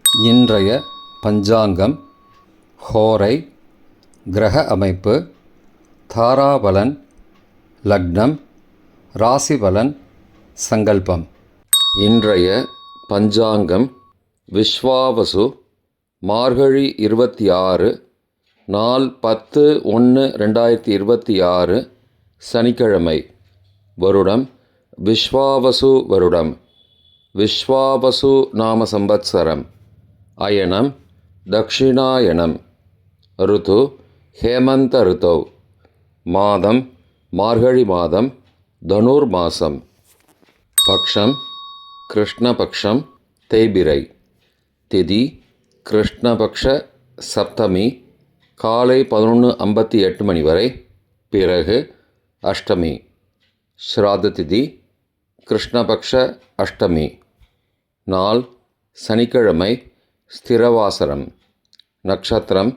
இன்றைய பஞ்சாங்கம், ஹோரை, கிரக அமைப்பு, தாராபலன், லக்னம், ராசிபலன், சங்கல்பம். இன்றைய பஞ்சாங்கம் விஸ்வாவசு, மார்கழி 26, நாள் 10/1/2026, சனிக்கிழமை. வருடம் விஸ்வாவசு வருடம். விஸ்வாவசு நாம சம்பத்சரம். அயனம் தக்ஷிணாயனம். ருது ஹேமந்த ருதௌ. மாதம் மார்கழி மாதம், தனுர் மாசம். பக்ஷம் கிருஷ்ணபக்ஷம், தேய்பிரை. திதி கிருஷ்ணபக்ஷ சப்தமி, காலை 11:58 மணி வரை, பிறகு அஷ்டமி. ஸ்ராத்த திதி கிருஷ்ணபக்ஷ அஷ்டமி. நாள் சனிக்கிழமை, ஸ்திரவாசரம். நட்சத்திரம்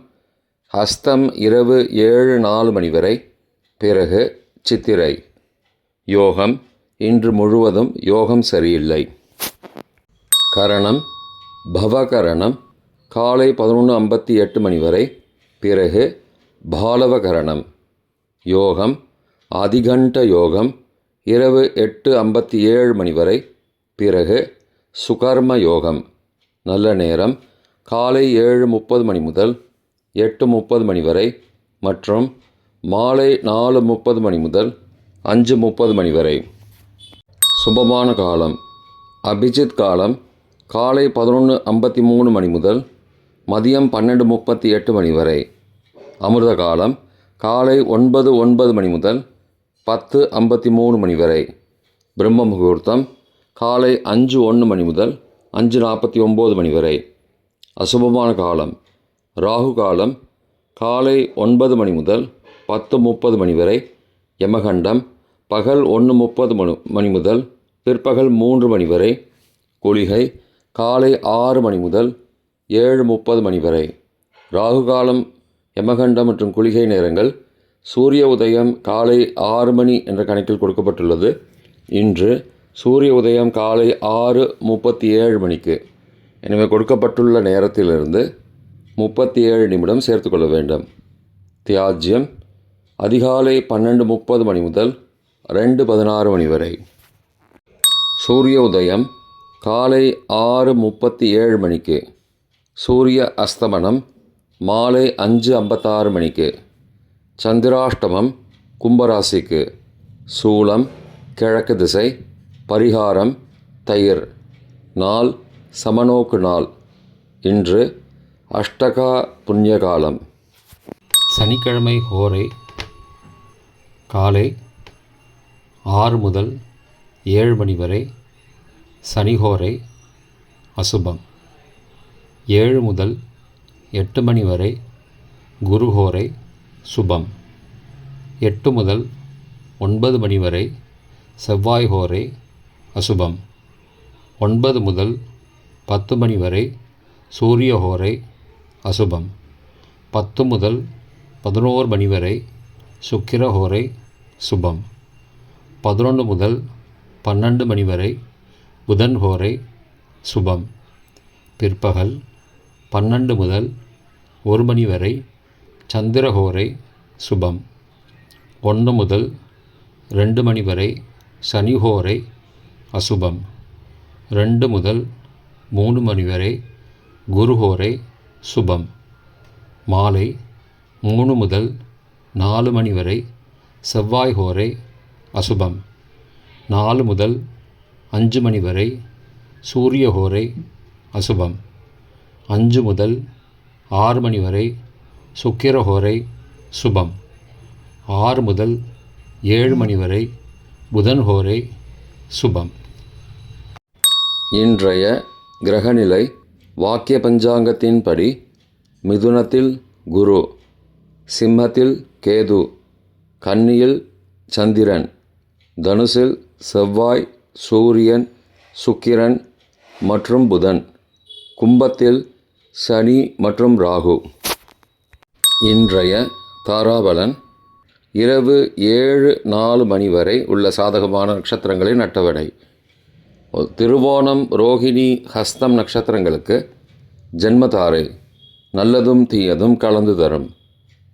ஹஸ்தம் இரவு 7:04 மணி வரை, பிறகு சித்திரை. யோகம் இன்று முழுவதும் யோகம் சரியில்லை. கரணம் பவகரணம், காலை 11:58 மணி வரை, பிறகு பாலவகரணம். யோகம் அதிகண்ட யோகம், இரவு 8:57 மணி வரை, பிறகு சுகர்ம யோகம். நல்ல நேரம் காலை 7:30 மணி முதல் 8:30 மணி வரை மற்றும் மாலை 4:30 மணி முதல் 5:30 மணி வரை. சுபமான காலம் அபிஜித் காலம் காலை 11:53 மணி முதல் மதியம் 12:38 மணி வரை. அமிர்த காலம் காலை 9:09 மணி முதல் 10:53 மணி வரை. பிரம்ம முகூர்த்தம் காலை 5:01 மணி முதல் 5:49 மணி வரை. அசுபமான காலம் ராகு காலம் காலை 9 மணி முதல் 10:30 மணி வரை. யமகண்டம் பகல் 1:30 மணி முதல் பிற்பகல் 3 மணி வரை. குளிகை காலை 6 மணி முதல் 7:30 மணி வரை. ராகு காலம், யமகண்டம் மற்றும் குளிகை நேரங்கள் சூரிய உதயம் காலை 6 மணி என்ற கணக்கில் கொடுக்கப்பட்டுள்ளது. இன்று சூரிய உதயம் காலை 6:37 மணிக்கு. எனவே கொடுக்கப்பட்டுள்ள நேரத்திலிருந்து 37 நிமிடம் சேர்த்துக்கொள்ள வேண்டும். தியாஜ்யம் அதிகாலை 12:30 மணி முதல் 2:16 மணி வரை. சூரிய உதயம் காலை 6:37 மணிக்கு. சூரிய அஸ்தமனம் மாலை 5:56 மணிக்கு. சந்திராஷ்டமம் கும்பராசிக்கு. சூலம் கிழக்கு திசை. பரிகாரம் தயிர். நாள் சமநோக்கு நாள். இன்று அஷ்டகா புண்ணியகாலம். சனிக்கிழமை ஹோரை காலை 6 முதல் 7 மணி வரை. சனிஹோரை அசுபம். 7 முதல் 8 மணி வரை குருஹோரை சுபம். 8 முதல் 9 மணி வரை செவ்வாய் ஹோரை அசுபம். 9 முதல் 10 மணி வரை சூரிய ஹோரை அசுபம். 10 முதல் 11 மணி வரை சுக்கிர ஹோரை சுபம். 11 முதல் 12 மணி வரை புதன் ஹோரை சுபம். பிற்பகல் 12 முதல் 1 மணி வரை சந்திரஹோரை சுபம். 1 முதல் 2 மணி வரை சனிஹோரை அசுபம். 2 முதல் 3 மணி வரை குருஹோரை சுபம். மாலை 3 முதல் 4 மணி வரை செவ்வாய் ஹோரை அசுபம். 4 முதல் 5 மணி வரை சூரிய ஹோரை அசுபம். 5 முதல் 6 மணி வரை சுக்கிர ஹோரை சுபம். 6 முதல் 7 மணி வரை புதன் ஹோரை சுபம். இன்றைய கிரகநிலை வாக்கிய பஞ்சாங்கத்தின்படி மிதுனத்தில் குரு, சிம்மத்தில் கேது, கன்னியில் சந்திரன், தனுசில் செவ்வாய், சூரியன், சுக்கிரன் மற்றும் புதன், கும்பத்தில் சனி மற்றும் ராகு. இன்றைய தாராபலன் இரவு 7:04 மணி வரை உள்ள சாதகமான நட்சத்திரங்களின் அட்டவணை. திருவோணம், ரோகிணி, ஹஸ்தம் நட்சத்திரங்களுக்கு ஜென்மதாரை நல்லதும் தீயதும் கலந்து தரும்.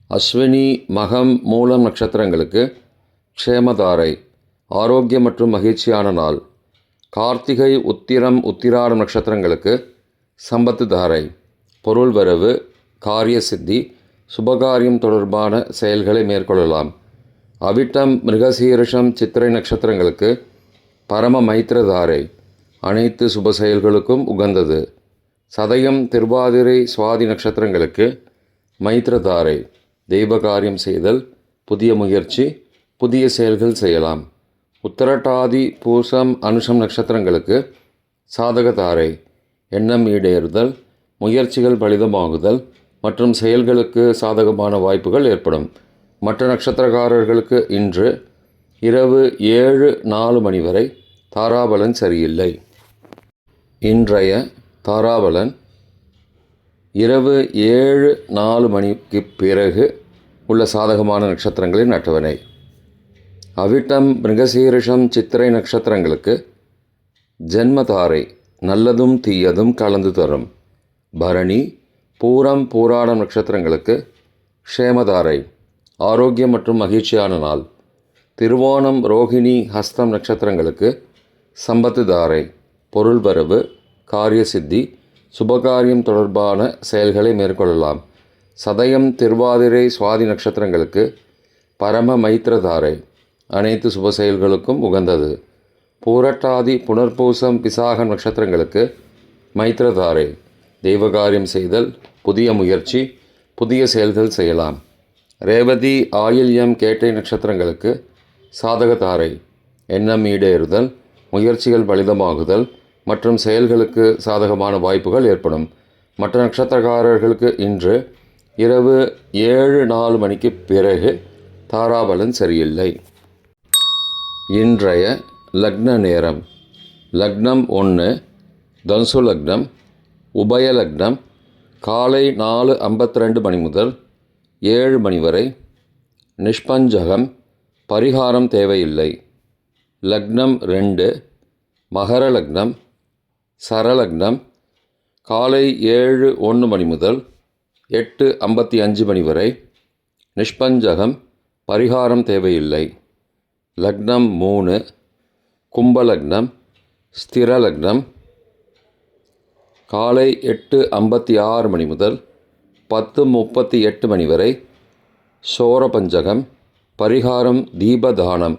அஸ்வினி மகம் மூலம் நட்சத்திரங்களுக்கு க்ஷேமதாரை ஆரோக்கியம் மற்றும் மகிழ்ச்சியான நாள். கார்த்திகை உத்திரம் உத்திராடம் நட்சத்திரங்களுக்கு சம்பத்து தாரை பொருள் வரவு, காரிய சித்தி, சுபகாரியம் தொடர்பான செயல்களை மேற்கொள்ளலாம். அவிட்டம் மிருகசீரிஷம் சித்திரை நட்சத்திரங்களுக்கு பரம மைத்திரதாரை அனைத்து சுப செயல்களுக்கும் உகந்தது. சதயம் திருவாதிரை சுவாதி நட்சத்திரங்களுக்கு மைத்திரதாரை தெய்வ காரியம் செய்தல், புதிய முயற்சி, புதிய செயல்கள் செய்யலாம். உத்தரட்டாதி பூசம் அனுஷம் நட்சத்திரங்களுக்கு சாதகதாரை எண்ணம் ஈடேறுதல், முயற்சிகள் பலிதமாகுதல் மற்றும் செயல்களுக்கு சாதகமான வாய்ப்புகள் ஏற்படும். மற்ற நட்சத்திரக்காரர்களுக்கு இன்று இரவு 7:04 மணி வரை தாராபலன் சரியில்லை. இன்றைய தாராபலன் இரவு 7:04 மணிக்கு பிறகு உள்ள சாதகமான நட்சத்திரங்களின் அட்டவணை. அவிட்டம் மிருகசீரிஷம் சித்திரை நட்சத்திரங்களுக்கு ஜென்மதாரை நல்லதும் தீயதும் கலந்து தரும். பரணி பூரம் பூராடம் நட்சத்திரங்களுக்கு க்ஷேமதாரை ஆரோக்கியம் மற்றும் மகிழ்ச்சியான நாள். திருவோணம் ரோகிணி ஹஸ்தம் நட்சத்திரங்களுக்கு சம்பத்து தாரை பொருள் வரவு, காரிய சித்தி, சுபகாரியம் தொடர்பான செயல்களை மேற்கொள்ளலாம். சதயம் திருவாதிரை சுவாதி நட்சத்திரங்களுக்கு பரம மைத்திரதாரை அனைத்து சுப செயல்களுக்கும் உகந்தது. பூரட்டாதி புனர்பூசம் விசாகம் நட்சத்திரங்களுக்கு மைத்திரதாரை தெய்வகாரியம் செய்தல், புதிய முயற்சி, புதிய செயல்கள் செய்யலாம். ரேவதி ஆயில்யம் கேட்டை நட்சத்திரங்களுக்கு சாதகதாரை எண்ணம் ஈடேறுதல், முயற்சிகள் பலிதமாகுதல் மற்றும் செயல்களுக்கு சாதகமான வாய்ப்புகள் ஏற்படும். மற்ற நட்சத்திரக்காரர்களுக்கு இன்று இரவு 7:04 மணிக்கு பிறகு தாராபலன் சரியில்லை. இன்றைய லக்ன நேரம். லக்னம் 1 தனுசு லக்னம், உபய லக்னம் காலை 4:52 மணி முதல் 7 மணி வரை. நிஷ்பஞ்சகம் பரிகாரம் தேவையில்லை. லக்னம் 2 மகர லக்னம், சரலக்னம் காலை 7:01 மணி முதல் 8:55 மணி வரை. நிஷ்பஞ்சகம் பரிகாரம் தேவையில்லை. லக்னம் 3 கும்பலக்னம், ஸ்திரலக்னம் காலை 8:56 மணி முதல் 10:38 மணி வரை. சோரபஞ்சகம் பரிகாரம் தீபதானம்.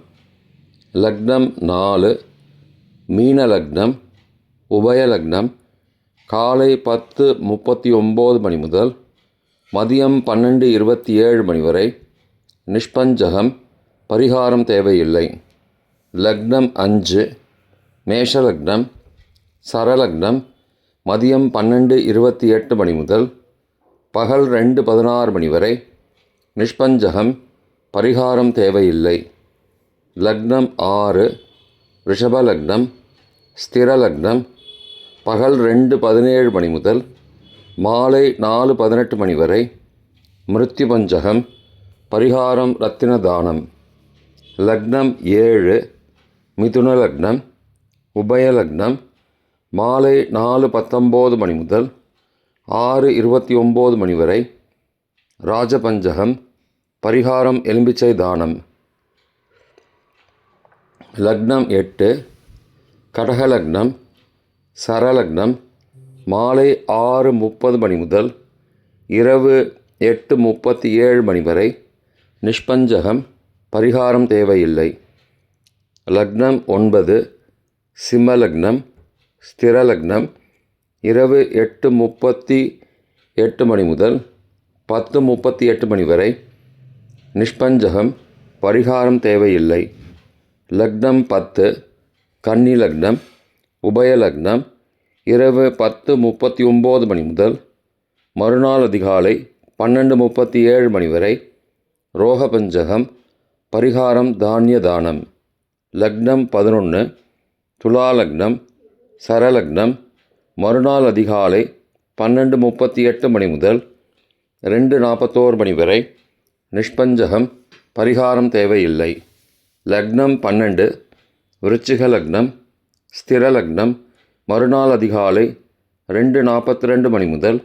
லக்னம் 4 மீன லக்னம், உபய லக்னம் காலை 10:39 மணி முதல் மதியம் 12:27 மணி வரை. நிஷ்பஞ்சகம் பரிகாரம் தேவையில்லை. லக்னம் 5 மேஷலக்னம், சரலக்னம் மதியம் 12:28 மணி முதல் பகல் 2:16 மணி வரை. நிஷ்பஞ்சகம் பரிகாரம் தேவையில்லை. லக்னம் 6 ரிஷபலக்னம், ஸ்திரலக்னம் பகல் 2:17 மணி முதல் மாலை 4:18 மணி வரை. மிருத்யுபஞ்சகம் பரிகாரம் ரத்தின தானம். லக்னம் 7 மிதுன லக்னம், உபய லக்னம் மாலை 4:19 மணி முதல் 6:29 மணி வரை. ராஜபஞ்சகம் பரிகாரம் எலும்பிச்சை தானம். லக்னம் 8 கடகலக்னம், சரலக்னம் மாலை 6:30 மணி முதல் இரவு 8:37 மணி வரை. நிஷ்பஞ்சகம் பரிகாரம் தேவையில்லை. லக்னம் 9 சிம்மலக்னம், ஸ்திரலக்னம் இரவு 8:38 மணி முதல் 10:38 மணி வரை. நிஷ்பஞ்சகம் பரிகாரம் தேவையில்லை. லக்னம் 10 கன்னி லக்னம், உபய லக்னம் இரவு 10:39 மணி முதல் மறுநாள் அதிகாலை 12:37 மணி வரை. ரோகபஞ்சகம் பரிகாரம் தானிய தானம். லக்னம் 11 துலா லக்னம், சரலக்னம் மறுநாள் அதிகாலை 12:38 மணி முதல் 2:41 மணி வரை. நிஷ்பஞ்சகம் பரிகாரம் தேவையில்லை. லக்னம் 12 விருச்சிக லக்னம், ஸ்திர லக்னம் மறுநாள் அதிகாலை 2:42 மணி முதல்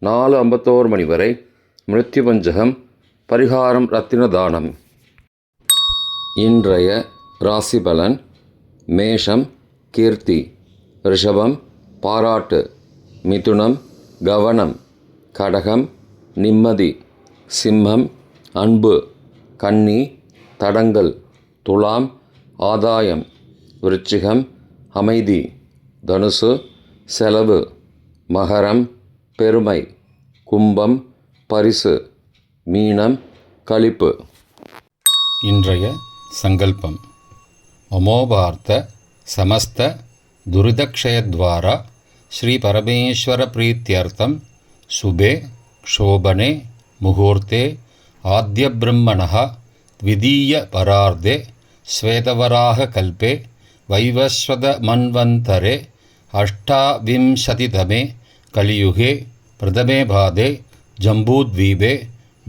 4:51 மணி வரை மிருத்யு பஞ்சகம், பரிகாரம் ரத்தின தானம். இன்றைய ராசி பலன்: மேஷம் கீர்த்தி, ரிஷபம் பாராட்டு, மிதுனம் கவனம், கடகம் நிம்மதி, சிம்மம் அன்பு, கன்னி தடங்கல், துலாம் ஆதாயம், விருச்சிகம் அமைதி, தனுசு செலவு, மகரம் பெருமை, கும்பம் பரிசு, மீனம் களிப்பு. இன்றைய சங்கல்பம்: மமோபார்த்த சமஸ்த துரிதக்ஷயத்வாரா ஸ்ரீ பரமேஸ்வர பிரீத்யர்த்தம் சுபே க்ஷோபனே முகூர்த்தே ஆத்ய பிரம்மணः த்விதீய பரார்த்தே ஸ்வேதவராக கல்பே வைவஸ்வத மன்வந்தரே அஷ்டாவிம்சதிதமே கலியுகே பிரதமே பாதே ஜம்பூத்வீபே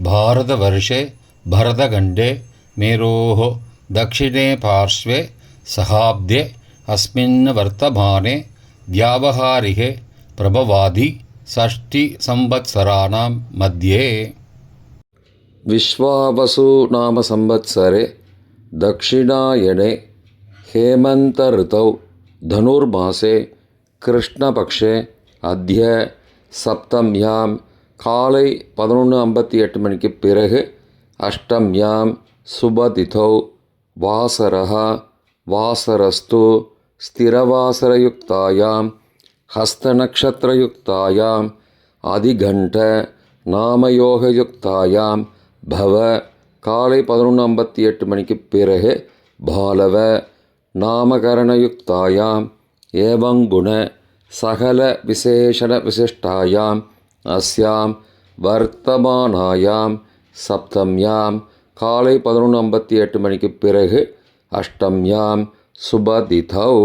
பாரதவர்ஷே பரதகண்டே மேரோः दक्षिणे पार्श्वे सहाब्दे अस्मिन् वर्तमाने व्यावहारिके प्रभवादि षष्टिसंवत्सराणां मध्ये. विश्वावसु नाम संवत्सरे दक्षिणायने हेमन्त ऋतौ धनुर्मासे कृष्णपक्षे अद्य सप्तम्यां காலை 11:58 மணிக்கு பிறகு அஷ்டம்யாம் சுபதிதௌ வாசரः வாசரஸ்து ஸ்திரவாசரயுக்தாயாம் ஹஸ்தநக்ஷத்ரயுக்தாயாம் அதிகண்ட நாமயோகயுக்தாயாம் பவ காலை 11:58 மணிக்கு பிறகு பாலவ நாமகரணயுக்தாயாம் ஏவங்குண சகல விசேஷண விசிஷ்டாயாம் அஸ்யாம் வர்த்தமானாயாம் சப்தம்யாம் காலை 11:58 மணிக்கு பிறகு அஷ்டம்யாம் சுபதிதௌ.